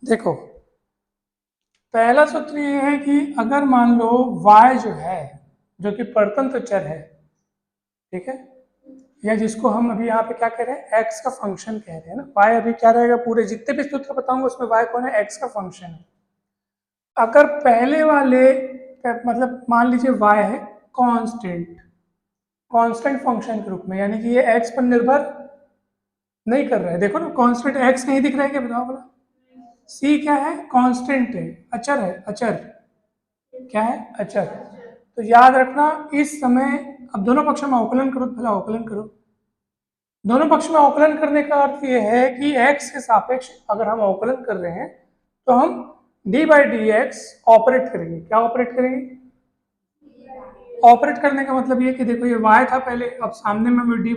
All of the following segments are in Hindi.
देखो, पहला सूत्र ये है कि अगर मान लो y जो है, जो कि परतंत्र चर है, ठीक है, या जिसको हम अभी यहाँ पे क्या कह रहे हैं, x का फंक्शन कह रहे हैं ना, y अभी क्या रहेगा, पूरे जितने भी सूत्र बताऊंगा उसमें y कौन है, x का फंक्शन है। अगर पहले वाले मतलब मान लीजिए y है कांस्टेंट, कांस्टेंट फंक्शन के रूप में, यानी कि ये x पर निर्भर नहीं कर रहा है। देखो ना, कांस्टेंट x नहीं दिख रहा है क्या, बताओ बोला। c क्या है, कांस्टेंट है, अचर है, अचर क्या है, अचर। तो याद रखना इस समय, अब दोनों पक्षों में अवकलन करो, पहले अवकलन करो। दोनों पक्ष में अवकलन करने का अर्थ ये है कि x के सापेक्ष अगर हम अवकलन कर रहे हैं तो हम d by D x operate करेंगे। क्या ऑपरेट करेंगे, ऑपरेट करने का मतलब ये कि देखो ये y था पहले, अब सामने में डी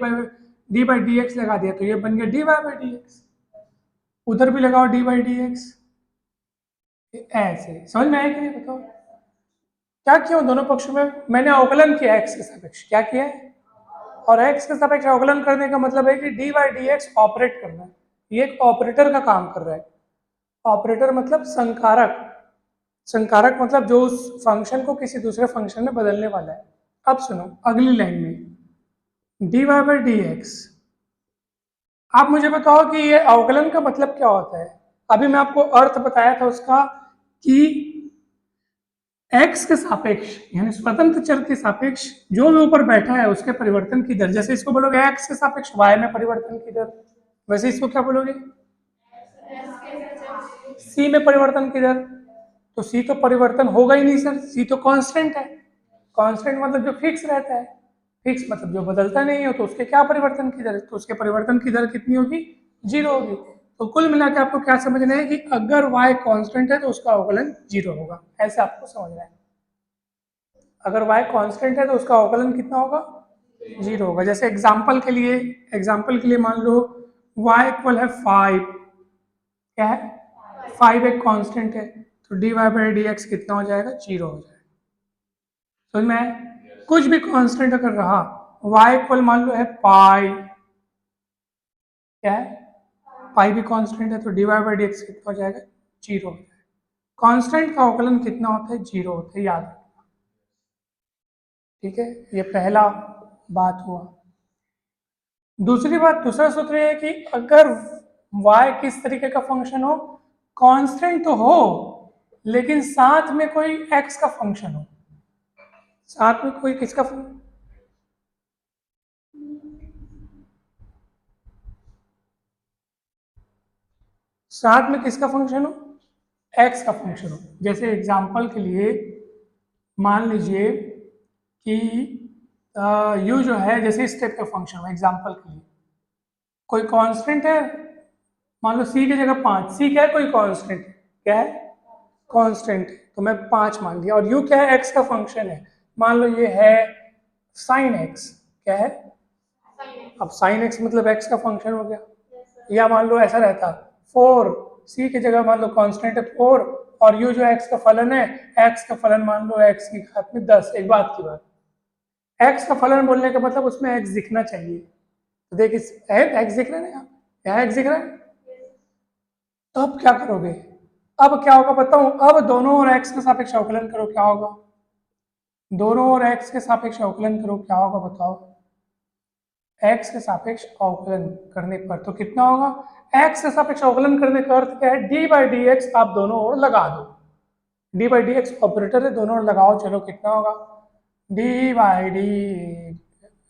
बाई डी एक्स लगा दिया तो ये बन गया D Y by D X, उधर भी लगाओ डी बाई डी एक्स, ऐसे समझ में आया कि नहीं, बताओ क्या किया दोनों पक्षों में, मैंने अवकलन किया x के सापेक्ष, क्या किया है, और x के सापेक्ष अवकलन करने का मतलब है कि D by D x operate करना है। ये एक ऑपरेटर का काम कर रहा है। ऑपरेटर मतलब संकारक, संकारक मतलब जो उस फंक्शन को किसी दूसरे फंक्शन में बदलने वाला है। अब सुनो अगली लाइन में D Y by D X, आप मुझे बताओ कि ये अवकलन का मतलब क्या होता है। अभी मैं आपको अर्थ बताया था उसका कि x के सापेक्ष यानी स्वतंत्र चर के सापेक्ष जो भी ऊपर बैठा है उसके परिवर्तन की दर, जैसे इसको बोलोगे x के सापेक्ष y में परिवर्तन की दर, वैसे इसको क्या बोलोगे, c में परिवर्तन की दर। तो c तो परिवर्तन होगा ही नहीं सर, c तो कांस्टेंट है। कांस्टेंट मतलब जो फिक्स रहता है, फिक्स मतलब जो बदलता नहीं हो, तो उसके क्या परिवर्तन की दर, तो उसके परिवर्तन की दर कितनी होगी, 0 होगी। तो कुल मिला के आपको क्या समझना है कि अगर y कांस्टेंट है तो उसका अवकलन 0 होगा, ऐसे आपको समझना है। अगर y कांस्टेंट है तो उसका अवकलन कितना होगा, 0 होगा। जैसे एग्जाम्पल के लिए मान लो y इक्वल है 5, क्या है, 5 एक कांस्टेंट है, तो D Y by D X कितना हो जाएगा, 0 हो जाएगा। समझ में आया? कुछ भी कांस्टेंट अगर रहा, y इक्वल मान लो है पाई, क्या है, पाई भी कांस्टेंट है, तो D Y by D X कितना हो जाएगा, 0 हो जाएगा। कांस्टेंट का अवकलन कितना होता है, 0 होता है, याद रखना। ठीक है, ये पहला बात हुआ। दूसरी बात, दूसरा सूत्र ये है कि अगर y किस तरीके का फंक्शन हो, कांस्टेंट तो हो लेकिन साथ में कोई x का फंक्शन हो, साथ में कोई किसका फंक्शन, साथ में किसका फंक्शन हो, x का फंक्शन हो। जैसे एग्जांपल के लिए मान लीजिए कि u जो है, जैसे इस टाइप का फंक्शन हो, एग्जांपल के लिए कोई कांस्टेंट है, मान लो c की जगह 5, c क्या है, कोई कांस्टेंट है, क्या है, कांस्टेंट, तो मैं 5 मान लिया, और u क्या है, x का फंक्शन है, मान लो ये है साइन x, क्या है, अब साइन x मतलब x का फंक्शन हो गया। या मान लो ऐसा रहता 4, c की जगह मान लो कांस्टेंट है 4, और u जो x का फलन है, x का फलन मान लो x की घात में 10। एक बात की बात, x का फलन बोलने का मतलब उसमें x दिखना चाहिए, तो देख इस x दिख रहा है ना, यहाँ x दिख रहा है। तो अब क्या करोगे, अब क्या होगा बताऊं, अब दोनों और x के सापेक्ष अवकलन करो, क्या होगा, दोनों और x के सापेक्ष अवकलन करो, क्या होगा बताओ। x के सापेक्ष अवकलन करने पर तो कितना होगा, x के सापेक्ष अवकलन करने का अर्थ क्या है, d बाई डी एक्स आप दोनों ओर लगा दो, d by D x operator है, दोनों ओर लगाओ, चलो कितना होगा, d by D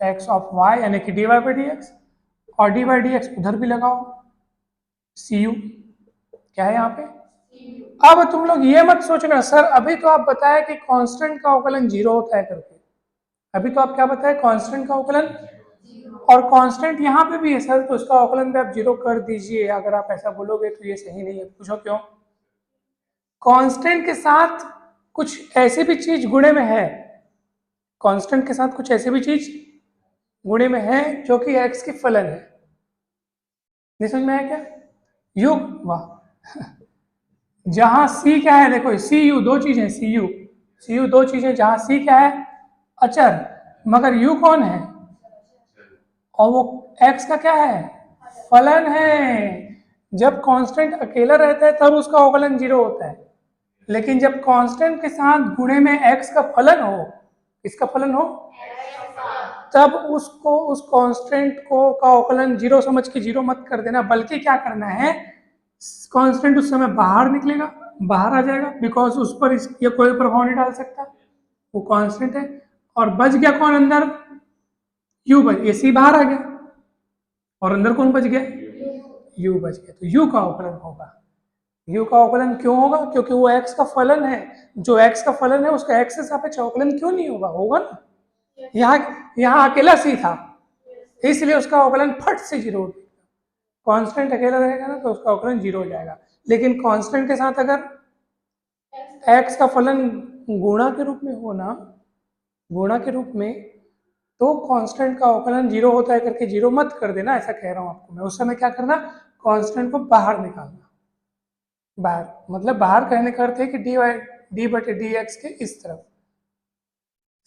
X of y यानी कि dy बाई डी एक्स, और d बाई डी एक्स उधर भी लगाओ, cu क्या है यहाँ पे। अब तुम लोग ये मत सोचना सर अभी तो आप बताया कि कांस्टेंट का अवकलन 0 होता है करके, अभी तो आप क्या बताया, कांस्टेंट का अवकलन, और कांस्टेंट यहाँ पे भी है सर, तो उसका अवकलन भी आप 0 कर दीजिए। अगर आप ऐसा बोलोगे तो ये सही नहीं है, पूछो क्यों। कांस्टेंट के साथ कुछ ऐसी भी चीज गुणे में है, कांस्टेंट के साथ कुछ ऐसी भी चीज गुणे में है जो कि x की फलन है। नहीं समझ में आया क्या, यू, वाह जहां c क्या है, देखो सी यू दो चीजें, सी यू दो चीजें, जहां c क्या है, अचर, मगर u कौन है, और वो x का क्या है, फलन है। जब कांस्टेंट अकेला रहता है तब उसका अवकलन 0 होता है, लेकिन जब कांस्टेंट के साथ गुणे में x का फलन हो, इसका फलन हो, तब उसको उस कांस्टेंट को का अवकलन 0 समझ के 0 मत कर देना, बल्कि क्या करना है, कांस्टेंट उस समय बाहर निकलेगा, बाहर आ जाएगा, बिकॉज उस पर ये कोई प्रभाव नहीं डाल सकता, वो कांस्टेंट है। और बच गया कौन अंदर, u बच, ये c बाहर आ गया और अंदर कौन बच गया, u बच गया। तो u का अवकलन होगा। u का अवकलन क्यों होगा, क्योंकि वो x का फलन है, जो x का फलन है उसका x से सापेक्ष अवकलन क्यों नहीं होगा, होगा ना। यहाँ अकेला c था, इसलिए उसका अवकलन फट से 0 हो जाएगा। कांस्टेंट अकेला रहेगा ना तो उसका अवकलन 0 हो जाएगा, लेकिन कांस्टेंट के साथ अगर x का फलन गुणा के रूप में हो ना, गुणा के रूप में, तो कांस्टेंट का अवकलन 0 होता है करके 0 मत कर देना, ऐसा कह रहा हूं आपको मैं। उस समय क्या करना, कांस्टेंट को बाहर निकालना। बाहर मतलब बाहर कहने का अर्थ है कि डी बटे डी एक्स के इस तरफ,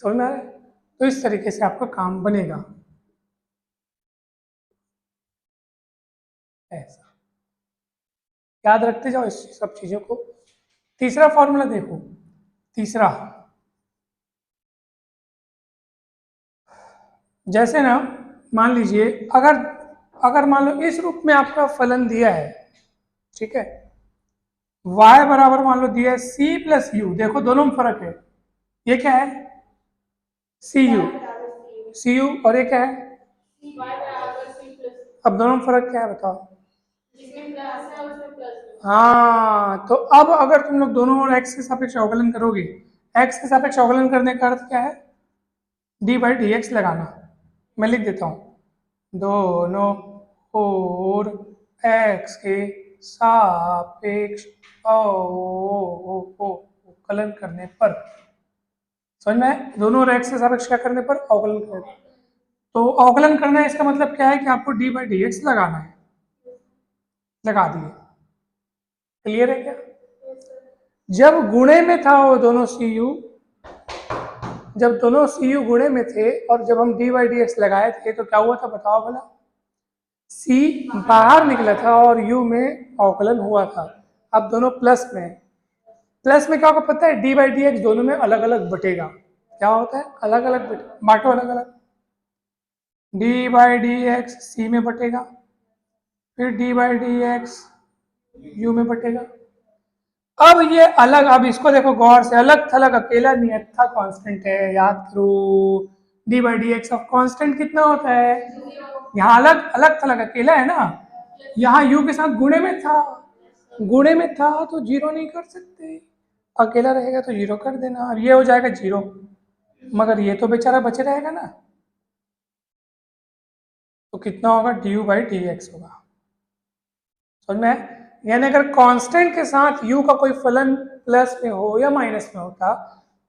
समझ में आ रहा है। तो इस तरीके से आपका काम बनेगा ऐसा, याद रखते जाओ इस सब चीजों को। तीसरा फॉर्मूला देखो, तीसरा, जैसे ना मान लीजिए अगर मान लो इस रूप में आपका फलन दिया है, ठीक है, y बराबर मान लो दिया है c प्लस यू, देखो दोनों में फर्क है, ये क्या है सी यू और ये क्या है, अब दोनों में फर्क क्या है बताओ। हाँ, तो अब अगर तुम लोग दोनों और x के सापेक्ष अवकलन करोगे, x के सापेक्ष अवकलन करने का अर्थ क्या है, d बाई डी एक्स लगाना। मैं लिख देता हूँ, दोनों और x के सापेक्ष अवकलन करने पर, समझ में, दोनों और x के सापेक्ष क्या करने पर, अवकलन करने पर। तो अवकलन करना है इसका मतलब क्या है कि आपको d बाई डी एक्स लगाना है, लगा दिए, क्लियर है क्या। जब गुणे में था वो दोनों सी यू, जब दोनों सी यू गुणे में थे और जब हम डी बाई डी एक्स लगाए थे तो क्या हुआ था बताओ भला, सी बाहर निकला था और यू में अवकलन हुआ था। अब दोनों प्लस में, प्लस में क्या होगा पता है, डी बाई डी एक्स दोनों में अलग अलग बटेगा। क्या होता है, अलग अलग बांटो, अलग अलग, डी बाई डी एक्स सी में बटेगा, फिर D by D x you में बटेगा। अब ये अलग, अब इसको देखो गौर से, अलग थलग अकेला नियत कांस्टेंट है, याद करो, D by D X of constant कितना होता है, यहाँ अलग अलग थलग अकेला है ना, यहाँ यू के साथ गुणे में था, गुणे में था तो 0 नहीं कर सकते, अकेला रहेगा तो 0 कर देना, और ये हो जाएगा 0, मगर ये तो बेचारा बचे रहेगा ना, तो कितना होगा, D U by D x होगा, समझ में। यानी अगर कांस्टेंट के साथ u का कोई फलन प्लस में हो या माइनस में होता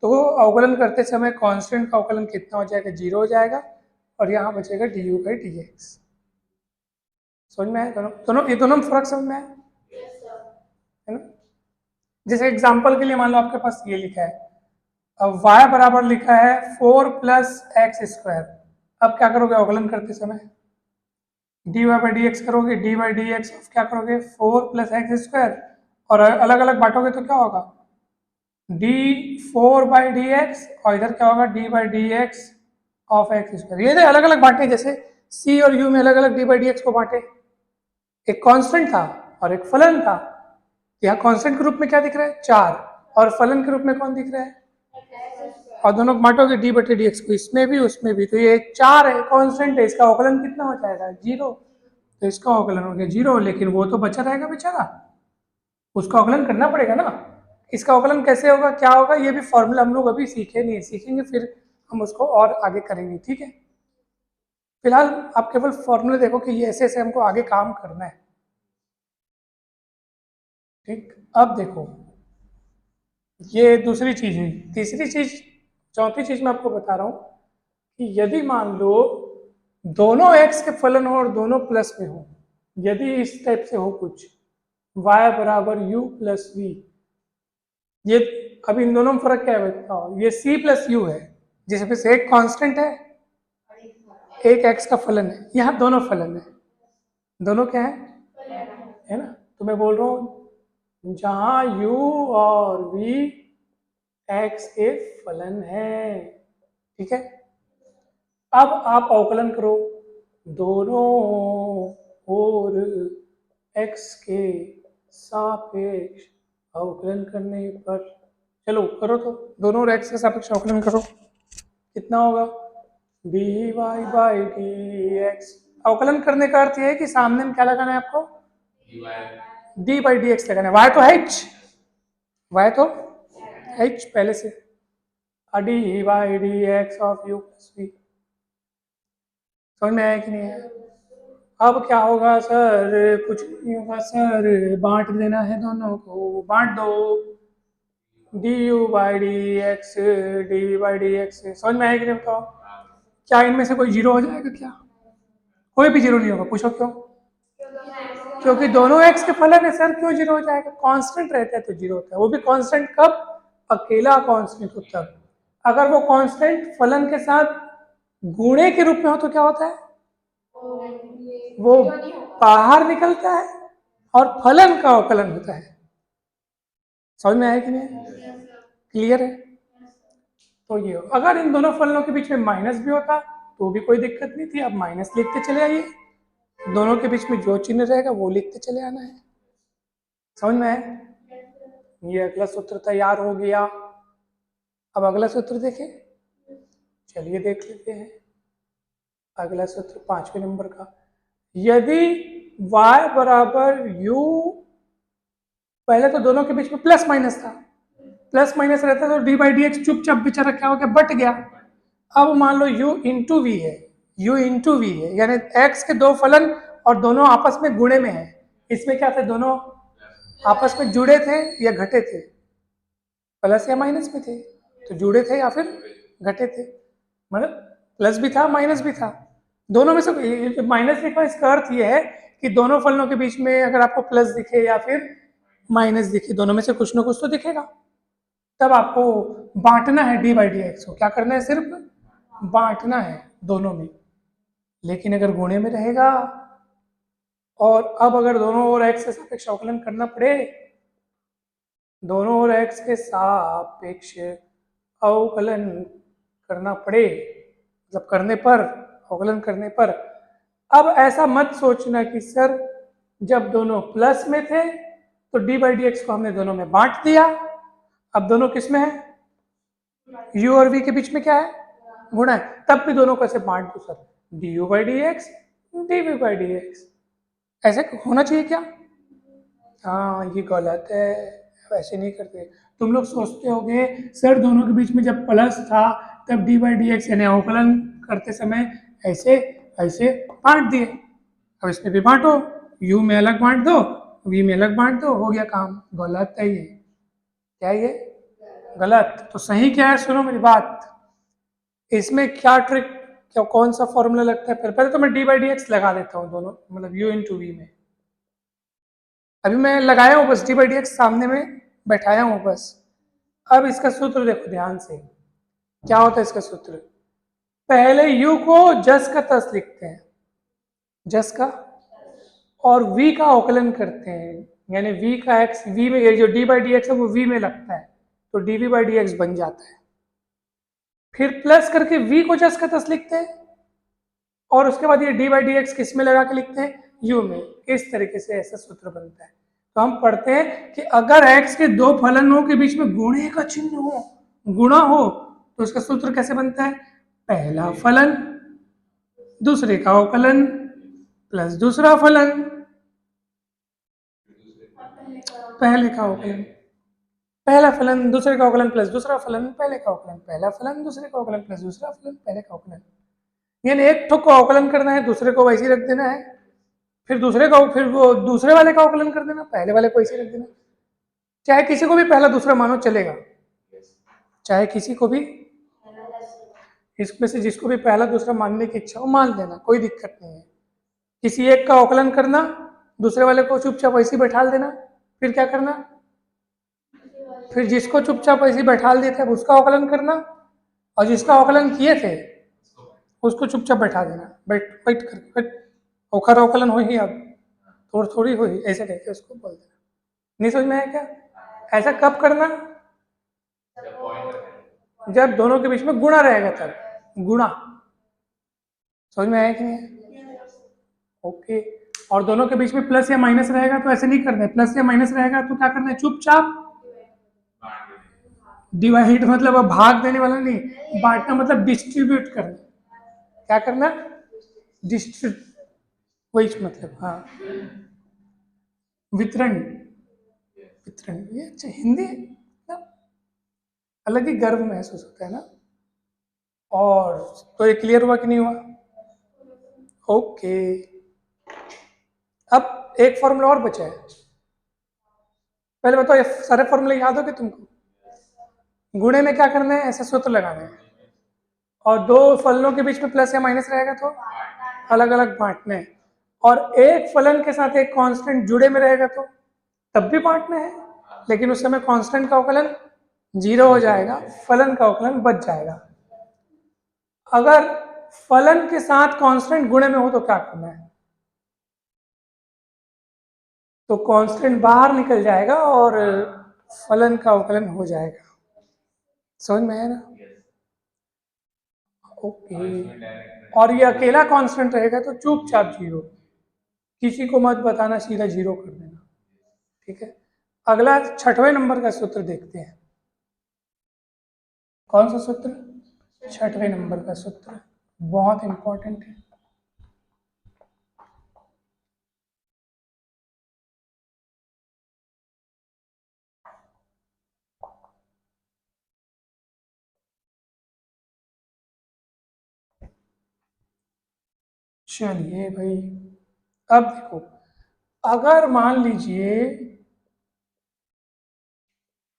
तो अवकलन करते समय कांस्टेंट का अवकलन कितना हो जाएगा, 0 हो जाएगा, और यहाँ बचेगा D U by D X. समझ में आया, दोनों ये दोनों में फर्क समझ में आया, है ना। जैसे एग्जांपल के लिए मान लो आपके पास ये लिखा है, अब y बराबर लिखा है 4 प्लस एक्स स्क्वायर, अब क्या करोगे अवकलन करते समय, D Y by D X करोगे, डी बाई डी एक्स क्या करोगे 4 प्लस एक्स स्क्वायर, और अलग अलग बांटोगे तो क्या होगा, डी 4 बाई डी एक्स, और इधर क्या होगा, D by D X of x square. ये अलग अलग बांटे, जैसे सी और यू में अलग अलग डी बाई डी एक्स को बांटे, एक कांस्टेंट था और एक फलन था, यहाँ कांस्टेंट के रूप में क्या दिख रहा है 4, और फलन के रूप में कौन दिख रहा है, और दोनों बांटोगे डी बटे डी एक्स को, इसमें भी उसमें भी, तो ये 4 है, कांस्टेंट है, इसका अवकलन कितना हो जाएगा 0, तो इसका अवकलन हो गया 0, लेकिन वो तो बचा रहेगा बेचारा, उसका अवकलन करना पड़ेगा ना। इसका अवकलन कैसे होगा, क्या होगा, ये भी फॉर्मूला हम लोग अभी सीखे नहीं, सीखेंगे फिर हम उसको और आगे करेंगे, ठीक है। फिलहाल आप केवल फॉर्मूला देखो कि ये ऐसे ऐसे हमको आगे काम करना है, ठीक। अब देखो ये दूसरी चीज हुई, तीसरी चीज, चौथी चीज मैं आपको बता रहा हूं कि यदि मान लो दोनों x के फलन हो और दोनों प्लस में हो, यदि इस टाइप से हो कुछ, y बराबर u प्लस वी, ये अब इन दोनों में फर्क क्या है बताओ, ये c प्लस यू है जिसमें से एक कांस्टेंट है, एक x का फलन है, यहाँ दोनों फलन है, दोनों क्या है, है ना। तो मैं बोल रहा हूँ जहां u और v x के फलन है, ठीक है। अब आप अवकलन करो दोनों ओर x के सापेक्ष अवकलन करने पर। चलो करो तो, दोनों ओर x के सापेक्ष अवकलन करो, कितना होगा dy बाई dx। अवकलन करने का अर्थ यह है कि सामने में क्या लगाना है आपको, d बाई डी एक्स लगाना है। y तो h, y तो h पहले से, D by D X of U plus V. समझ में आया कि नहीं है। अब क्या होगा सर, कुछ नहीं होगा सर, बांट देना है दोनों को, बांट दो D U by D X D V by D X. समझ में आया कि नहीं बताओ। क्या इनमें से कोई जीरो हो जाएगा क्या, कोई भी जीरो नहीं होगा। पूछो क्यों, क्योंकि दोनों एक्स के फलन है सर। क्यों जीरो हो जाएगा, कांस्टेंट रहता है तो जीरो होता है। वो भी कांस्टेंट कब, अकेला कांस्टेंट होता है। अगर वो कांस्टेंट फलन के साथ गुणे के रूप में हो तो क्या होता है, वो बाहर निकलता है और फलन का अवकलन होता है। समझ में आया कि नहीं, क्लियर है। तो ये अगर इन दोनों फलनों के बीच में माइनस भी होता तो भी कोई दिक्कत नहीं थी। अब माइनस लिखते चले आइए, दोनों के बीच में जो चिन्ह रहेगा वो लिखते चले आना है। समझ में आया। ये अगला सूत्र तैयार हो गया। अब अगला सूत्र देखें, चलिए देख लेते हैं अगला सूत्र 5वें नंबर का। यदि y बराबर u, पहले तो दोनों के बीच में प्लस माइनस था, प्लस माइनस रहता तो डी बाई डी एक्स चुपचाप बेचारा क्या हो गया, बट गया। अब मान लो u इंटू वी है, u इंटू वी है, यानी x के दो फलन और दोनों आपस में गुणे में है। इसमें क्या थे, दोनों आपस में जुड़े थे या घटे थे, प्लस या माइनस में थे, तो जुड़े थे या फिर घटे थे। मतलब प्लस भी था माइनस भी था, दोनों में से माइनस लिखा। इसका अर्थ यह है कि दोनों फलनों के बीच में अगर आपको प्लस दिखे या फिर माइनस दिखे, दोनों में से कुछ ना कुछ तो दिखेगा। तब आपको बांटना है डी बाई डी एक्स को। क्या करना है, सिर्फ बांटना है दोनों में। लेकिन अगर गुणे में रहेगा और अब अगर दोनों ओर एक्स के सापेक्ष अवकलन करना पड़े, दोनों ओर एक्स के सापेक्ष अवकलन करना पड़े, मतलब करने पर, अवकलन करने पर। अब ऐसा मत सोचना कि सर जब दोनों प्लस में थे तो डी बाई डी एक्स को हमने दोनों में बांट दिया, अब दोनों किस में है, u और v के बीच में क्या है, गुणा है, तब भी दोनों को ऐसे बांट दो sir, D U by D X D V by D X. ऐसे होना चाहिए क्या, हाँ ये गलत है, वैसे नहीं करते। तुम लोग सोचते होगे सर दोनों के बीच में जब प्लस था तब डी बाई डी एक्स यानी अवकलन करते समय ऐसे ऐसे बांट दिए, अब इसमें भी बांटो, u में अलग बांट दो v में अलग बांट दो, हो गया काम। गलत है ये, क्या ये गलत। तो सही क्या है, सुनो मेरी बात। इसमें क्या ट्रिक, क्या कौन सा फॉर्मूला लगता है, फिर पहले तो मैं डी बाई डी एक्स लगा देता हूँ दोनों, मतलब u इंटू वी में। अभी मैं लगाया हूँ बस, डी बाई डी एक्स सामने में बैठाया हूँ बस। अब इसका सूत्र देखो ध्यान से, क्या होता है इसका सूत्र। पहले u को जस का तस लिखते हैं, जस का, और v का अवकलन करते हैं, यानी v का x v में, जो d बाई डी एक्स है वो v में लगता है तो dv बाई डी एक्स बन जाता है। फिर प्लस करके v को जस का तस लिखते हैं और उसके बाद ये d बाई डी एक्स किस में लगा के लिखते हैं, u में। इस तरीके से ऐसा सूत्र बनता है। तो हम पढ़ते हैं कि अगर x के दो फलनों के बीच में गुणे का चिन्ह हो, गुणा हो, तो उसका सूत्र कैसे बनता है, पहला फलन दूसरे का अवकलन प्लस दूसरा फलन पहले का अवकलन, पहला फलन दूसरे का अवकलन प्लस दूसरा फलन पहले का अवकलन, पहला फलन दूसरे का अवकलन प्लस दूसरा फलन पहले का अवकलन। यानी एक ठोक को अवकलन करना है, दूसरे को वैसे ही रख देना है, फिर दूसरे का, फिर वो दूसरे वाले का अवकलन कर देना, पहले वाले को वैसे ही रख देना। चाहे किसी को भी पहला दूसरा मानो चलेगा, चाहे किसी को भी इसमें से जिसको भी पहला दूसरा मानने की इच्छा हो मान लेना, कोई दिक्कत नहीं है। किसी एक का अवकलन करना, दूसरे वाले को चुपचाप वैसे ही बैठा देना, फिर क्या करना, फिर जिसको चुपचाप वैसे ही बैठा देते हैं उसका अवकलन करना, और जिसका अवकलन किए थे उसको चुपचाप बैठा देना, बैठ बैठ कर बैठ, अवकलन हो ही अब। थोड़ी हुई ऐसे करके उसको बोल देना। नहीं समझ में आया क्या? ऐसा कब करना? जब दोनों के बीच में गुणा रहेगा तब, गुणा। समझ में आया कि नहीं? ओके। और दोनों के बीच में प्लस या माइनस रहेगा तो ऐसे नहीं करना है, प्लस या माइनस रहेगा तो क्या करना है, चुपचाप डिवाइड, मतलब अब भाग देने वाला नहीं, बांटना मतलब डिस्ट्रीब्यूट करना। क्या करना? डिस्ट्रीब्यूट, वही मतलब, हाँ, वितरण। वितरण, ये अच्छा हिंदी ना, अलग ही गर्व महसूस होता है ना। और तो ये क्लियर हुआ कि नहीं हुआ? ओके। अब एक फॉर्मूला और बचा है। पहले बताओ, ये सारे फॉर्मूले याद हो गए तुमको? गुणे में क्या करना है, ऐसा सूत्र लगाना है, और दो फलनों के बीच में प्लस या माइनस रहेगा तो अलग अलग बांटना है, और एक फलन के साथ एक कांस्टेंट जुड़े में रहेगा तो तब भी बांटना है, लेकिन उस समय कांस्टेंट का अवकलन 0 हो जाएगा, फलन का अवकलन बच जाएगा। अगर फलन के साथ कांस्टेंट गुणे में हो तो क्या करना है? तो कांस्टेंट बाहर निकल जाएगा और फलन का अवकलन हो जाएगा। समझ में आया ना? ओके। और ये अकेला कांस्टेंट रहेगा तो चुपचाप 0, किसी को मत बताना, सीधा 0 कर देना। ठीक है। अगला 6वें नंबर का सूत्र देखते हैं। कौन सा सूत्र? 6वें नंबर का सूत्र बहुत इंपॉर्टेंट है। चलिए भाई, अब देखो, अगर मान लीजिए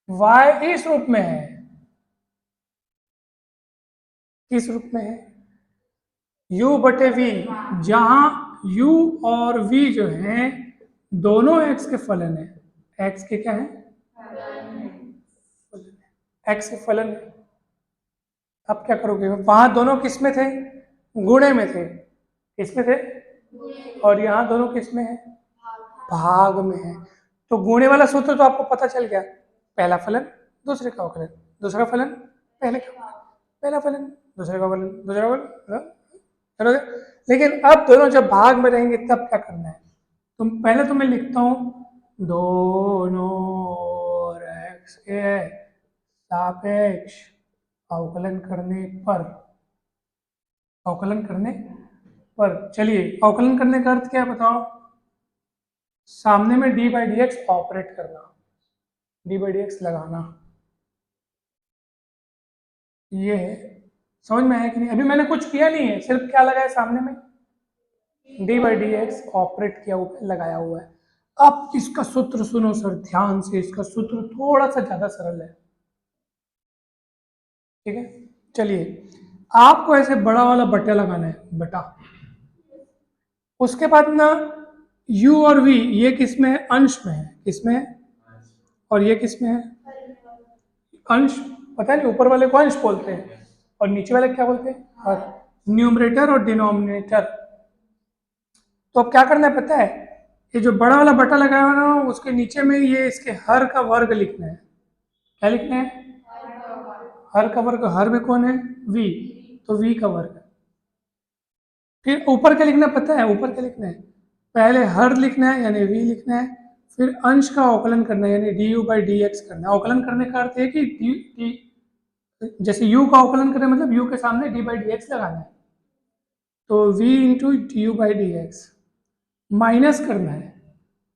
y इस रूप में है, किस रूप में है? u बटे v, जहां u और v जो है दोनों x के फलन है। x के क्या है? x के फलन है। अब क्या करोगे? वहां दोनों किस में थे? गुणे में थे। किस में थे? और यहाँ दोनों किस में है? भाग में है। तो गुणे वाला सूत्र तो आपको पता चल गया, पहला फलन दूसरे का अवकलन, दूसरा फलन पहले का, पहला फलन दूसरे का अवकलन, दूसरा फलन, करोगे। लेकिन अब दोनों जब भाग में रहेंगे तब क्या करना है? पहले तो मैं लिखता हूं, दोनों और x के सापेक्ष अवकलन करने पर, अवकलन करने पर, चलिए अवकलन करने का अर्थ क्या है बताओ? सामने में D by D x operate करना, डी बाई डी एक्स लगाना, ये है। समझ में आया कि नहीं? अभी मैंने कुछ किया नहीं है, सिर्फ क्या लगाया सामने में, D by D x operate किया हुआ लगाया हुआ है। अब इसका सूत्र सुनो सर ध्यान से, इसका सूत्र थोड़ा सा ज्यादा सरल है। ठीक है, चलिए आपको ऐसे बड़ा वाला बट्टा लगाना है, बटा। उसके बाद ना u और v ये किस में है? अंश में है। किस में है? और ये किस में है? अंश। पता नहीं, ऊपर वाले को अंश बोलते हैं और नीचे वाले क्या बोलते हैं? और न्यूमरेटर और डिनोमिनेटर। तो अब क्या करना है पता है? ये जो बड़ा वाला बटा लगाया हुआ ना, उसके नीचे में ये इसके हर का वर्ग लिखना है। क्या लिखना है? हर का वर्ग। हर में कौन है? v, तो v का वर्ग। फिर ऊपर क्या लिखना पता है? ऊपर क्या लिखना है? पहले हर लिखना है यानी v लिखना है, फिर अंश का अवकलन करना है यानी D U by D x करना है। अवकलन करने का अर्थ है कि जैसे u का अवकलन करें मतलब u के सामने d बाई डी एक्स लगाना है, तो v into D U by D X minus करना है,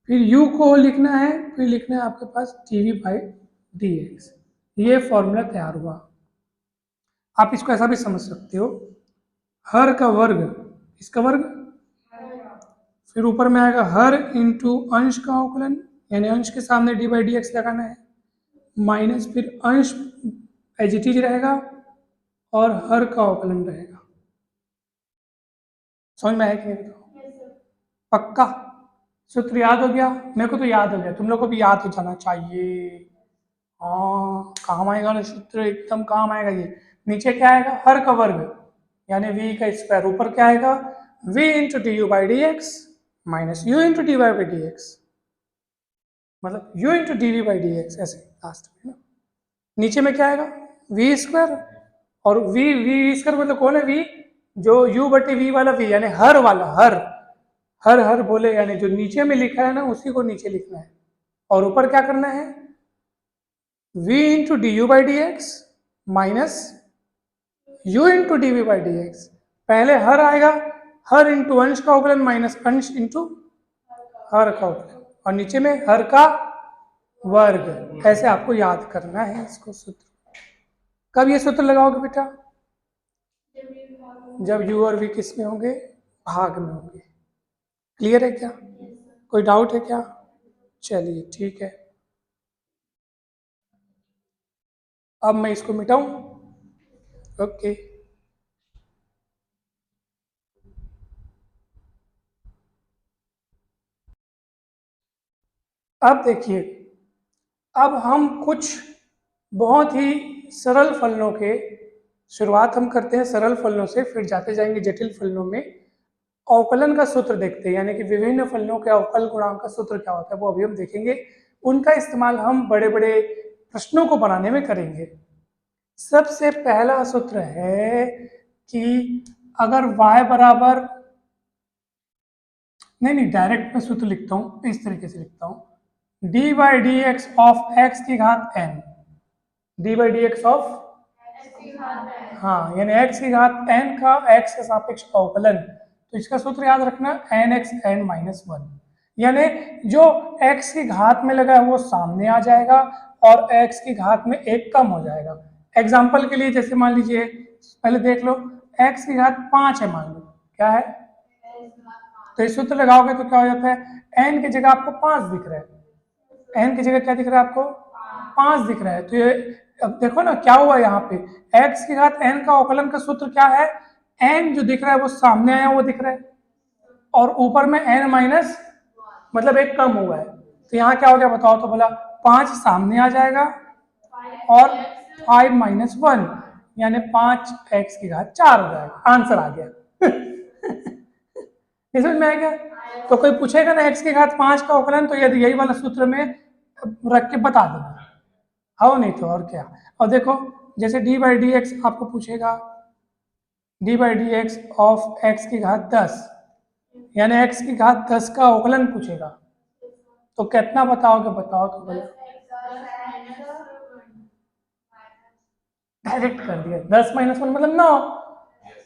फिर u को लिखना है, फिर लिखना है आपके पास D V by D X. ये फॉर्मूला तैयार हुआ। आप इसको ऐसा भी समझ सकते हो, हर का वर्ग, इसका वर्ग, फिर ऊपर में आएगा हर इंटू अंश का अवकलन यानी अंश के सामने डी बाई डी एक्स लगाना है, माइनस फिर अंश एज इट इज रहेगा और हर का अवकलन रहेगा। समझ में आया कि नहीं? पक्का सूत्र याद हो गया? मेरे को तो याद हो गया, तुम लोग को भी याद हो जाना चाहिए। हाँ, काम आएगा ना सूत्र, एकदम काम आएगा ये। नीचे क्या आएगा? हर का वर्ग यानी v का स्क्वायर, ऊपर क्या आएगा? v into D U by D X minus U into D Y by D X, मतलब u into D V by D X, ऐसे लास्ट में ना। नीचे में क्या आएगा वी स्क्वायर, और वी स्क्वायर मतलब कौन है v, जो u बटे v वाला v, यानी हर वाला, हर बोले, यानी जो नीचे में लिखा है ना उसी को नीचे लिखना है, और ऊपर क्या करना है v into D U by D X minus u into D V by D X. पहले हर आएगा, हर इंटू अंश का अवकलन माइनस अंश इंटू हर का अवकलन, और नीचे में हर का वर्ग। ऐसे आपको याद करना है इसको सूत्र। कब ये सूत्र लगाओगे बेटा, जब u और v किस में होंगे, भाग में होंगे। क्लियर है क्या, कोई डाउट है क्या? चलिए ठीक है, अब मैं इसको मिटाऊं। ओके, अब देखिए, अब हम कुछ बहुत ही सरल फलनों के शुरुआत हम करते हैं, सरल फलनों से, फिर जाते जाएंगे जटिल फलनों में। अवकलन का सूत्र देखते हैं, यानी कि विभिन्न फलनों के अवकल गुणांक का सूत्र क्या होता है वो अभी हम देखेंगे। उनका इस्तेमाल हम बड़े बड़े प्रश्नों को बनाने में करेंगे। सबसे पहला सूत्र है कि अगर y बराबर, नहीं डायरेक्ट मैं सूत्र लिखता हूं, इस तरीके से लिखता हूं, D by D X of x की घात n, D by D X of, हाँ यानी x की घात n का x के सापेक्ष अवकलन, तो इसका सूत्र याद रखना N X N minus one, यानी जो x की घात में लगा है वो सामने आ जाएगा और x की घात में एक कम हो जाएगा। एग्जाम्पल के लिए जैसे मान लीजिए, पहले देख लो, x की घात 5 है, मान लो क्या है, तो इस सूत्र लगाओगे तो क्या हो जाता है, n की जगह आपको 5 दिख रहा है, n की जगह क्या दिख रहा है आपको 5 दिख रहा है। तो ये अब देखो ना क्या हुआ यहाँ पे, x की घात n का अवकलन का सूत्र क्या है, n जो दिख रहा है वो सामने आया वो दिख रहा है, और ऊपर में n माइनस मतलब एक कम हुआ है। तो यहाँ क्या हो गया बताओ, तो बोला 5 सामने आ जाएगा और 5 माइनस वन, यानी 5x की घात 4 हो जाएगा, आंसर आ गया। समझ में आ गया? तो कोई पूछेगा ना x की घात 5 का अवकलन, तो यदि यही वाला सूत्र में रख के बता देना, हो नहीं तो और क्या। और देखो जैसे d बाई डी एक्स आपको पूछेगा, d by D X of x की घात 10, यानी x की घात 10 का अवकलन पूछेगा, तो कितना बताओगे, बताओ तो बोलो, डायरेक्ट कर दिया, 10 माइनस वन मतलब 9।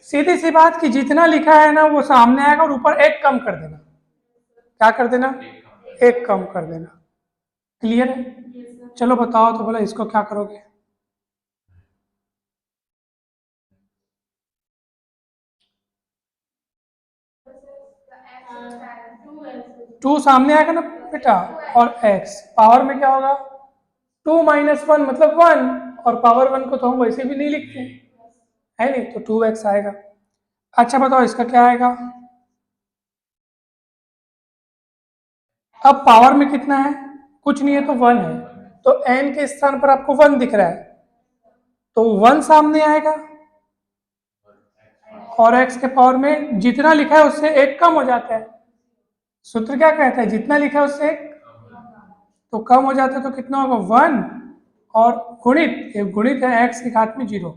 सीधी सी बात कि जितना लिखा है ना वो सामने आएगा और ऊपर एक कम कर देना। क्या कर देना, एक कम कर देना। क्लियर है? चलो बताओ तो बोला इसको क्या करोगे, टू सामने आएगा ना बेटा, और x पावर में क्या होगा, 2 माइनस वन मतलब 1, और पावर 1 को तो हम वैसे भी नहीं लिखते है नहीं, तो 2x आएगा। अच्छा बताओ इसका क्या आएगा, अब पावर में कितना है, कुछ नहीं है तो 1 है, तो n के स्थान पर आपको 1 दिख रहा है, तो 1 सामने आएगा, और x के पावर में जितना लिखा है उससे एक कम हो जाता है। सूत्र क्या कहता है, जितना लिखा है उससे एक तो कम हो जाता है, तो कितना होगा 1, और गुणित, ये गुणित है x की घात में 0,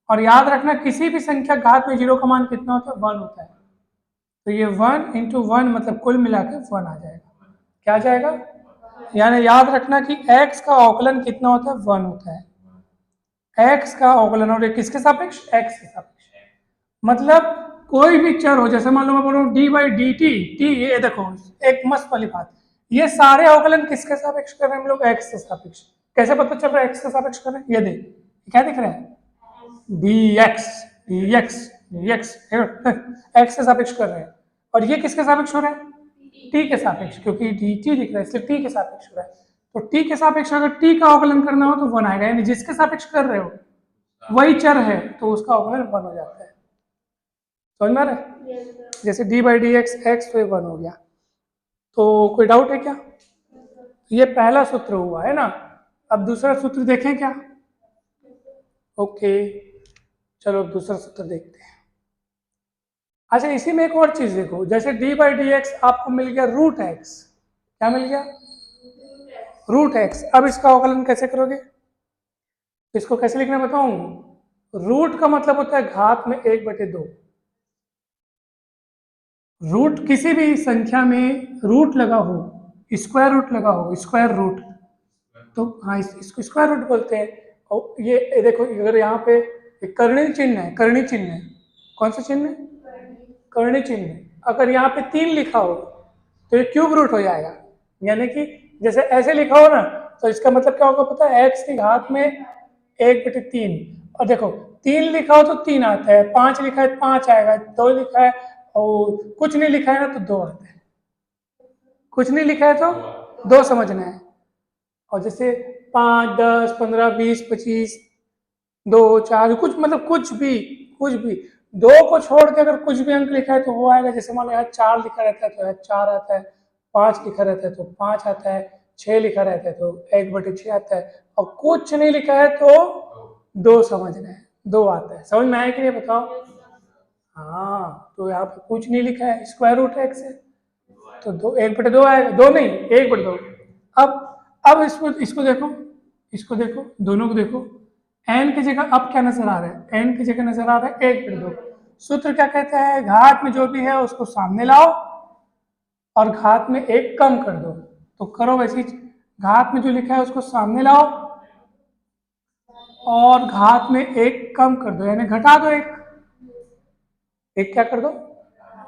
और याद रखना किसी भी संख्या घात में 0 का मान कितना होता है, 1 होता है, तो ये 1 इंटू 1 मतलब कुल मिलाकर 1 आ जाएगा। क्या आ जाएगा, यानी याद रखना कि x का अवकलन कितना होता है, 1 होता है, x का अवकलन, और किसके सापेक्ष, x के सापेक्ष। मतलब कोई भी चर हो, जैसे मान लो मैं बोलूँ D by D T, T, ये देखो एक मस्त वाली बात, ये सारे अवकलन किसके सापेक्ष कर रहे हैं हम लोग, x के सापेक्ष। कैसे पता चल रहा है x के सापेक्ष कर रहे हैं, ये देख क्या दिख रहा है, dx dx dx x के सापेक्ष कर रहे हैं, और ये किसके सापेक्ष हो रहा है, t के सापेक्ष, क्योंकि dt दिख रहा है इसलिए t के सापेक्ष हो रहा है। तो t के सापेक्ष अगर t का अवकलन करना हो तो 1 आएगा, यानी जिसके सापेक्ष कर रहे हो वही चर है तो उसका अवकलन 1 हो जाता है। समझ में आ रहा है? जैसे d by D x x तो 1 हो गया। तो कोई डाउट है क्या? ये पहला सूत्र हुआ है ना, अब दूसरा सूत्र देखें क्या? ओके चलो दूसरा सूत्र देखते हैं। अच्छा, इसी में एक और चीज देखो, जैसे डी बाई डी एक्स आपको मिल गया रूट एक्स, क्या मिल गया? Root X. अब इसका अवकलन कैसे करोगे? इसको कैसे लिखना बताऊं? रूट का मतलब होता है घात में 1/2। रूट किसी भी संख्या में रूट लगा हो, स्क्वायर रूट लगा हो, स्क्वायर रूट, तो हाँ इसको स्क्वायर रूट बोलते हैं। और ये देखो, अगर यहाँ पे एक कर्णी चिन्ह है, कर्णी चिन्ह है, कौन सा चिन्ह है? कर्णी चिन्ह है। अगर यहाँ पे 3 लिखा हो तो ये क्यूब रूट हो जाएगा, यानी कि जैसे ऐसे लिखा हो ना, तो इसका मतलब क्या होगा पता है? एक्स की घात में 1/3। और देखो 3 लिखा हो तो 3 आता है, 5 लिखा है तो 5 आएगा, 2 लिखा है और कुछ नहीं लिखा है ना तो 2 आता है, कुछ नहीं लिखा है तो 2 समझना है। और जैसे 5, 10, 15, 20, 25, 2, 4, कुछ मतलब कुछ भी, कुछ भी 2 को छोड़ के अगर कुछ भी अंक लिखा है तो वो आएगा। जैसे मान लो यहाँ 4 लिखा रहता है तो यहाँ 4 आता है, 5 लिखा रहता है तो 5 आता है, 6 लिखा रहता है तो 1/6 आता है, और कुछ नहीं लिखा है तो 2 समझना है, 2 आता है। समझ में आया कि नहीं बताओ? हाँ, तो यहाँ पे कुछ नहीं लिखा है, स्क्वायर रूट एक्स है, तो 1/2 आएगा, 2 नहीं 1/2। अब इसको देखो, इसको देखो, दोनों को देखो। एन की जगह अब क्या नजर आ रहा है? एन की जगह नजर आ रहा है 1/2। सूत्र क्या कहता है? घात में जो भी है उसको सामने लाओ और घात में 1 कम कर दो। तो करो वैसे ही, घात में जो लिखा है उसको सामने लाओ और घात में 1 कम कर दो, यानी घटा दो 1। एक क्या कर दो?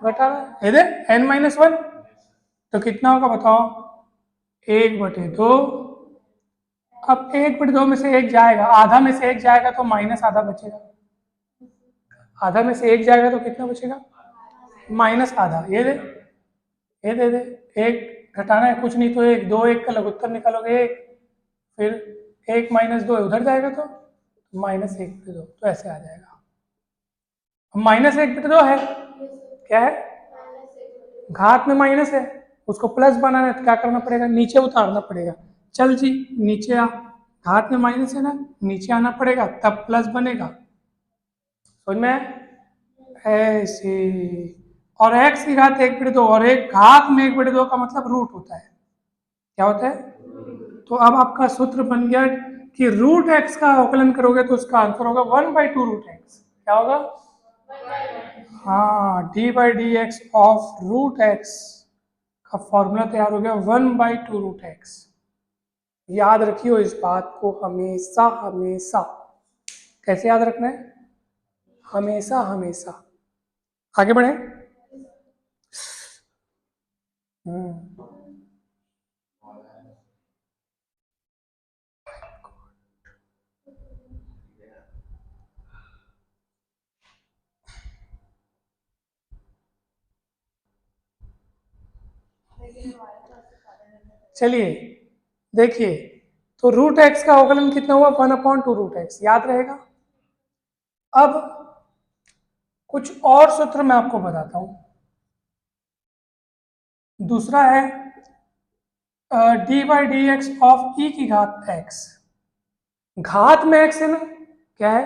घटा दो। ये n-1, तो कितना होगा बताओ? 1/2। अब 1/2 में से 1 जाएगा, आधा में से 1 जाएगा तो माइनस आधा बचेगा, आधा में से 1 जाएगा तो कितना बचेगा? माइनस आधा। ये दे, ये दे दे, 1 घटाना है, कुछ नहीं तो 1, 2 1 का लघुत्तर निकालोगे 1, फिर 1 - 2 उधर जाएगा तो -1/2, तो ऐसे आ जाएगा। -1/2 है, क्या है? घात में माइनस है, उसको प्लस बनाना है तो क्या करना पड़ेगा? नीचे उतारना पड़ेगा। चल जी, नीचे आ, घात में माइनस है ना, नीचे आना पड़ेगा तब प्लस बनेगा। समझ में? ऐसे। और x की घात 1/2 और एक घात में 1/2 का मतलब रूट होता है। क्या होता है? तो अब आपका सूत्र बन गया कि रूट एक्स का अवकलन करोगे तो उसका आंसर होगा 1/2 रूट एक्स। क्या होगा? हाँ, d/dx ऑफ रूट एक्स का फॉर्मूला तैयार हो गया 1/2 रूट एक्स। याद रखियो इस बात को हमेशा हमेशा। कैसे याद रखना है? हमेशा हमेशा। आगे बढ़े। चलिए देखिए, तो रूट एक्स का अवकलन कितना हुआ? 1/2 रूट एक्स, याद रहेगा। अब कुछ और सूत्र मैं आपको बताता हूं। दूसरा है d/dx ऑफ e की घात x। घात में x है ना, क्या है?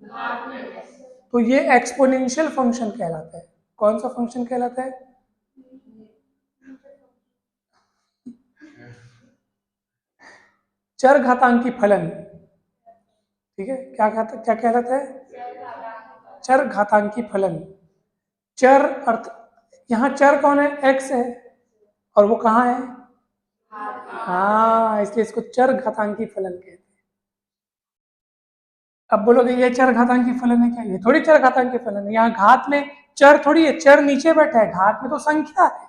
घात में x। तो ये एक्सपोनेंशियल फंक्शन कहलाता है। कौन सा फंक्शन कहलाता है? चर घातांकी फलन। ठीक है, क्या कहलाता है? चर घातांकी फलन। चर अर्थ, यहाँ चर कौन है? x है, और वो कहाँ है? हाँ, इसलिए इसको चर घातांकी फलन कहते हैं। अब बोलोगे ये चर घातांकी फलन है क्या? ये थोड़ी चर घातांकी फलन है, यहाँ घात में चर थोड़ी है, चर नीचे बैठा है, घात में तो संख्या है।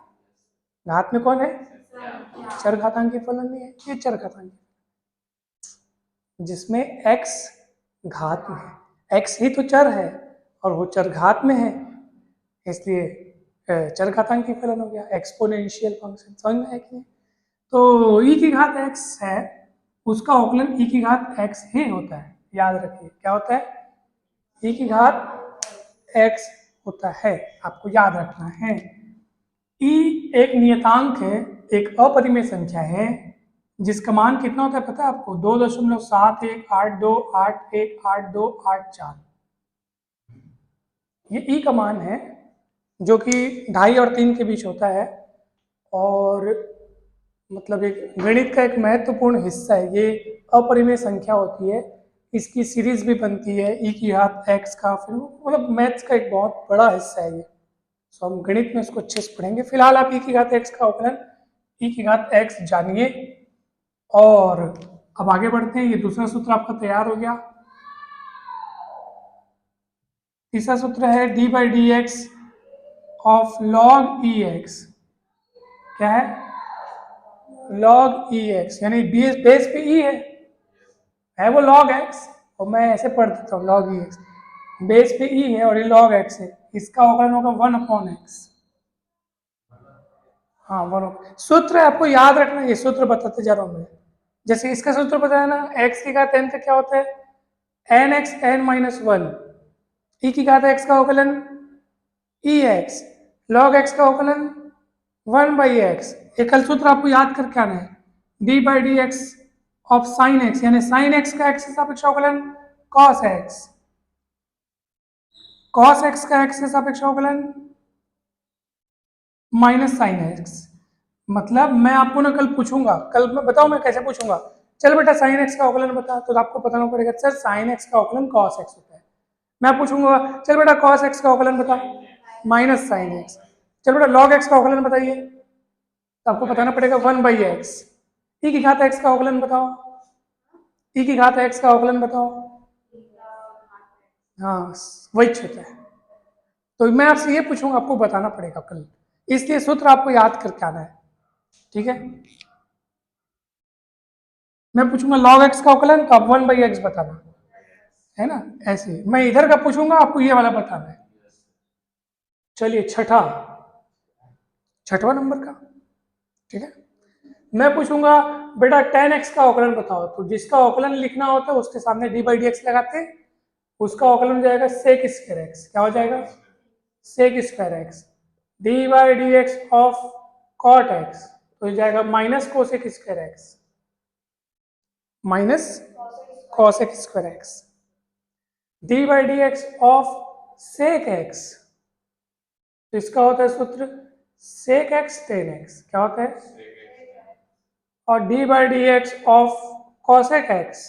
घात में कौन है? चर घातांकी फलन नहीं है, ये चर घातांकी, जिसमें x घात में है। x ही तो चर है और वो चर घात में है, इसलिए चर घातांकी फलन हो गया, एक्सपोनेंशियल फंक्शन। समझ में है कि नहीं? तो e की घात x है, उसका अवकलन e की घात x ही होता है। याद रखिए, क्या होता है? e की घात x होता है, आपको याद रखना है। e एक नियतांक है, एक अपरिमेय संख्या है, जिसका मान कितना होता है पता है आपको? 2.71828184। ये e का मान है, जो कि 2.5 और 3 के बीच होता है, और मतलब एक गणित का एक महत्वपूर्ण हिस्सा है। ये अपरिमेय संख्या होती है, इसकी सीरीज भी बनती है e की घात x का, फिर मतलब मैथ्स का एक बहुत बड़ा हिस्सा है ये। सो हम गणित में इसको अच्छे से पढ़ेंगे। फिलहाल आप e की घात x का अवकलन e की घात x जानिए, और अब आगे बढ़ते हैं। ये दूसरा सूत्र आपका तैयार हो गया। तीसरा सूत्र है D by D X of log E x. क्या है? लॉग ई एक्स, यानी बेस पे ई है वो लॉग एक्स, और मैं ऐसे पढ़ देता हूँ लॉग ई एक्स, बेस पे ई है और ये लॉग एक्स है, इसका अवकलन होगा 1/x। हाँ 1। सूत्र आपको याद रखना, ये सूत्र बताते जा रहा हूँ मैं। जैसे इसका सूत्र पता है ना, x की घात n का क्या होता है? n x n minus 1। e की घात x का अवकलन ई एक्स, लॉग x का अवकलन 1/x। एक कल सूत्र आपको याद करके आना है, D by D X of sine x, यानी साइन एक्स का एक्स के सापेक्ष अवकलन कॉस एक्स, कॉस एक्स का एक्स के सापेक्ष अवकलन माइनस साइन एक्स। मतलब मैं आपको ना कल पूछूंगा, कल मैं बताऊं मैं कैसे पूछूंगा, चल बेटा साइन एक्स का अवकलन बता, तो आपको बताना पड़ेगा सर साइन एक्स का अवकलन कॉस एक्स होता है। मैं पूछूंगा चल बेटा कॉस एक्स का अवकलन बता, माइनस साइन एक्स। चल बेटा लॉग एक्स का अवकलन बताइए, तो आपको बताना पड़ेगा 1/x। ई की घात x का अवकलन बताओ, ई की घात x का अवकलन बताओ। हाँ वही होता है। तो मैं आपसे ये पूछूंगा, आपको बताना पड़ेगा कल, इसलिए सूत्र आपको याद करके आना है, ठीक है। मैं पूछूंगा log x का अवकलन, तो आप 1/x बताना है ना, ऐसे। मैं इधर का पूछूंगा, आपको ये वाला बताना है। चलिए छठवां नंबर का, ठीक है। मैं पूछूंगा बेटा tan x का अवकलन बताओ, तो जिसका अवकलन लिखना होता है उसके सामने d बाई डी एक्स लगाते हैं, उसका अवकलन हो जाएगा sec स्क्वायर x। क्या हो जाएगा? sec square x। d by D X of cot x तो हो जाएगा minus cosec square x, minus cosec square x। d by D X of sec x, तो इसका होता है सूत्र sec x tan x। क्या होता है? और d by D X of cosec x,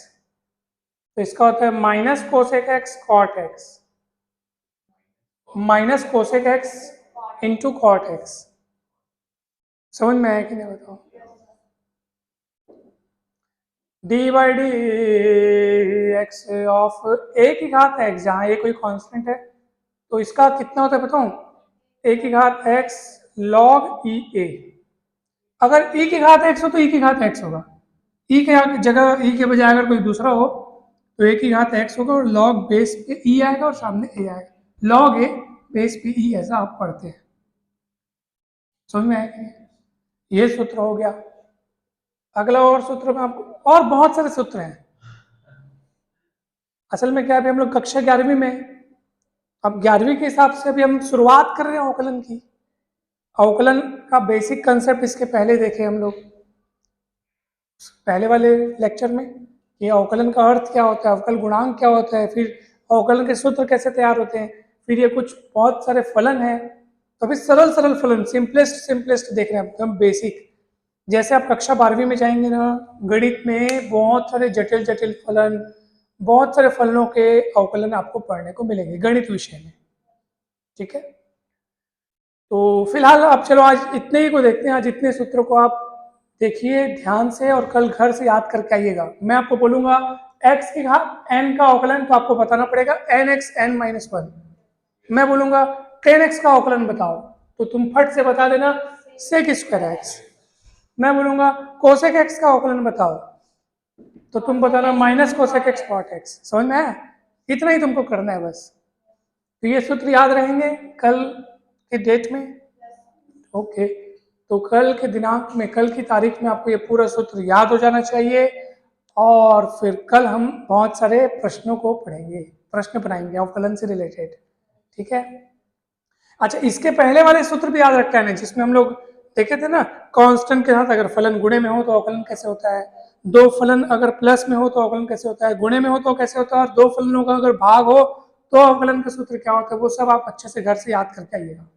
तो इसका होता है minus cosec x cot x, minus cosec x into cot x। समझ में आया कि नहीं बताओ? d by D X of a की घात x, जहाँ a कोई कांस्टेंट है, तो इसका कितना होता है बताऊं? a की घात x log e a। अगर e की घात x हो तो e की घात x होगा, e के जगह e के बजाय अगर कोई दूसरा हो तो a की घात x होगा, और log बेस पे e आएगा और सामने a आएगा, log a बेस पे e, ऐसा आप पढ़ते हैं। समझ में आएगा? ये सूत्र हो गया। अगला और सूत्र में आपको, और बहुत सारे सूत्र हैं। असल में क्या है, अभी हम लोग कक्षा 11वीं में, अब 11वीं के हिसाब से अभी हम शुरुआत कर रहे हैं अवकलन की। अवकलन का बेसिक कंसेप्ट इसके पहले देखे हम लोग पहले वाले लेक्चर में, ये अवकलन का अर्थ क्या होता है, अवकल गुणांक क्या होता है, फिर अवकलन के सूत्र कैसे तैयार होते हैं, फिर ये कुछ बहुत सारे फलन हैं। तो अभी सरल फलन, सिंपलेस्ट देख रहे हैं एकदम बेसिक। जैसे आप कक्षा 12वीं में जाएंगे ना, गणित में बहुत सारे जटिल फलन, बहुत सारे फलनों के अवकलन आपको पढ़ने को मिलेंगे गणित विषय में, ठीक है। तो फिलहाल आप चलो आज इतने ही को देखते हैं। आज इतने सूत्रों को आप देखिए ध्यान से, और कल घर से याद करके आइएगा। मैं आपको बोलूंगा x की घात n का अवकलन, तो आपको बताना पड़ेगा nx n माइनस 1। मैं बोलूंगा tan x का अवकलन बताओ, तो तुम फट से बता देना sec स्क्वायर x। मैं बोलूंगा कोसेक x का अवकलन बताओ, तो तुम बताना minus cosec x cot x। समझ में आया? इतना ही तुमको करना है बस। तो ये सूत्र याद रहेंगे कल के डेट में, ओके। तो कल के दिनांक में, कल की तारीख में आपको ये पूरा सूत्र याद हो जाना चाहिए, और फिर कल हम बहुत सारे प्रश्नों को पढ़ेंगे, प्रश्न बनाएंगे अवकलन से रिलेटेड, ठीक है। अच्छा, इसके पहले वाले सूत्र भी याद रखना है, जिसमें हम लोग देखे थे ना, कांस्टेंट के साथ अगर फलन गुणे में हो तो अवकलन कैसे होता है, दो फलन अगर प्लस में हो तो अवकलन कैसे होता है, गुणे में हो तो कैसे होता है, और दो फलनों का अगर भाग हो तो अवकलन का सूत्र क्या होता है, वो सब आप अच्छे से घर से याद करके आइएगा।